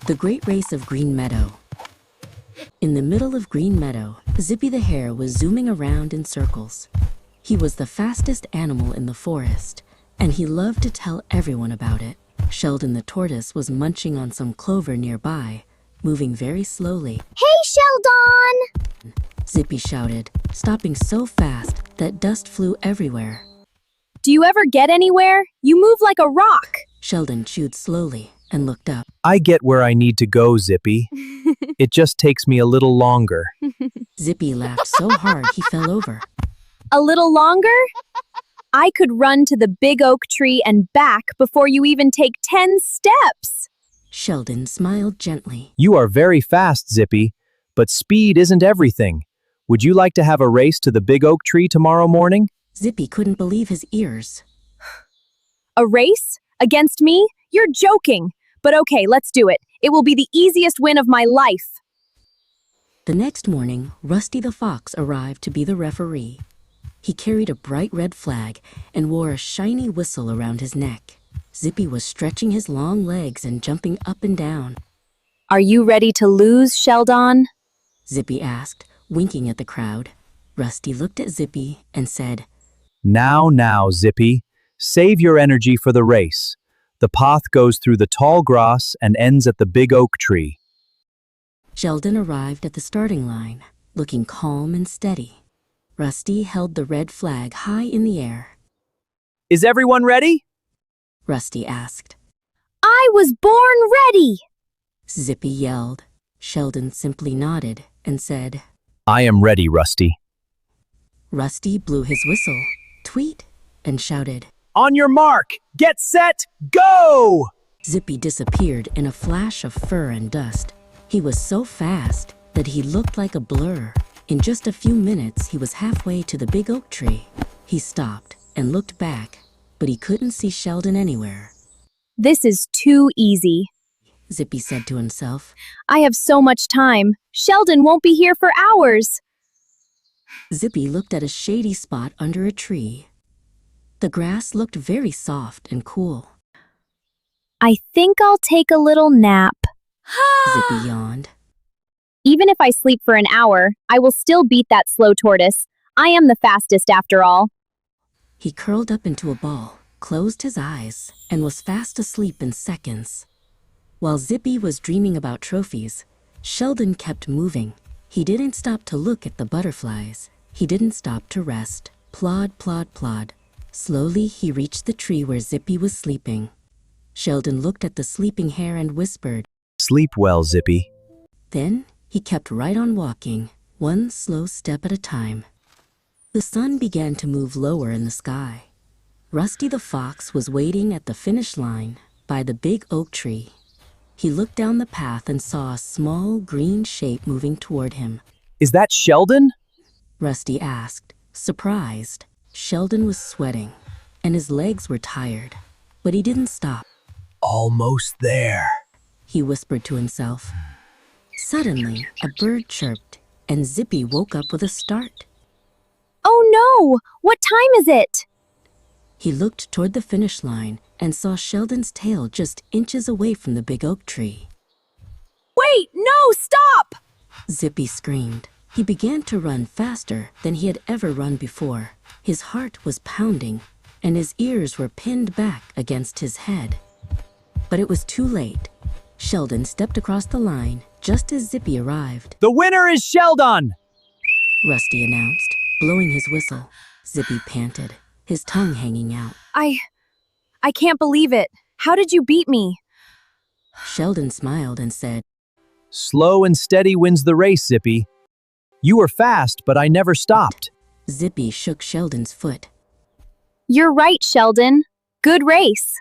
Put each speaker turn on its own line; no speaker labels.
The Great Race of Green Meadow. In the middle of Green Meadow, Zippy the Hare was zooming around in circles. He was the fastest animal in the forest, and he loved to tell everyone about it. Sheldon the Tortoise was munching on some clover nearby, moving very slowly.
Hey, Sheldon!
Zippy shouted, stopping so fast that dust flew everywhere.
Do you ever get anywhere? You move like a rock.
Sheldon chewed slowly and looked up.
I get where I need to go, Zippy. It just takes me a little longer.
Zippy laughed so hard he fell over.
A little longer? I could run to the big oak tree and back before you even take 10 steps.
Sheldon smiled gently.
You are very fast, Zippy, but speed isn't everything. Would you like to have a race to the big oak tree tomorrow morning?
Zippy couldn't believe his ears.
A race? Against me? You're joking. But okay, let's do it. It will be the easiest win of my life.
The next morning, Rusty the Fox arrived to be the referee. He carried a bright red flag and wore a shiny whistle around his neck. Zippy was stretching his long legs and jumping up and down.
Are you ready to lose, Sheldon?
Zippy asked, winking at the crowd. Rusty looked at Zippy and said,
Now, Zippy. Save your energy for the race. The path goes through the tall grass and ends at the big oak tree.
Sheldon arrived at the starting line, looking calm and steady. Rusty held the red flag high in the air.
Is everyone ready?
Rusty asked.
I was born ready!
Zippy yelled. Sheldon simply nodded and said,
I am ready, Rusty.
Rusty blew his whistle, tweet, and shouted,
On your mark! Get set! Go!
Zippy disappeared in a flash of fur and dust. He was so fast that he looked like a blur. In just a few minutes, he was halfway to the big oak tree. He stopped and looked back, but he couldn't see Sheldon anywhere.
This is too easy,
Zippy said to himself.
I have so much time. Sheldon won't be here for hours.
Zippy looked at a shady spot under a tree. The grass looked very soft and cool.
I think I'll take a little nap.
Zippy yawned.
Even if I sleep for an hour, I will still beat that slow tortoise. I am the fastest after all.
He curled up into a ball, closed his eyes, and was fast asleep in seconds. While Zippy was dreaming about trophies, Sheldon kept moving. He didn't stop to look at the butterflies. He didn't stop to rest. Plod, plod, plod. Slowly, he reached the tree where Zippy was sleeping. Sheldon looked at the sleeping hare and whispered,
Sleep well, Zippy.
Then, he kept right on walking, one slow step at a time. The sun began to move lower in the sky. Rusty the Fox was waiting at the finish line by the big oak tree. He looked down the path and saw a small green shape moving toward him.
Is that Sheldon?
Rusty asked, surprised. Sheldon was sweating, and his legs were tired, but he didn't stop.
Almost there,
he whispered to himself. Suddenly, a bird chirped, and Zippy woke up with a start.
Oh no! What time is it?
He looked toward the finish line and saw Sheldon's tail just inches away from the big oak tree.
Wait, no, stop!
Zippy screamed. He began to run faster than he had ever run before. His heart was pounding, and his ears were pinned back against his head. But it was too late. Sheldon stepped across the line just as Zippy arrived.
The winner is Sheldon!
Rusty announced, blowing his whistle. Zippy panted, his tongue hanging out.
I can't believe it. How did you beat me?
Sheldon smiled and said,
Slow and steady wins the race, Zippy. You were fast, but I never stopped.
Zippy shook Sheldon's foot.
You're right, Sheldon. Good race.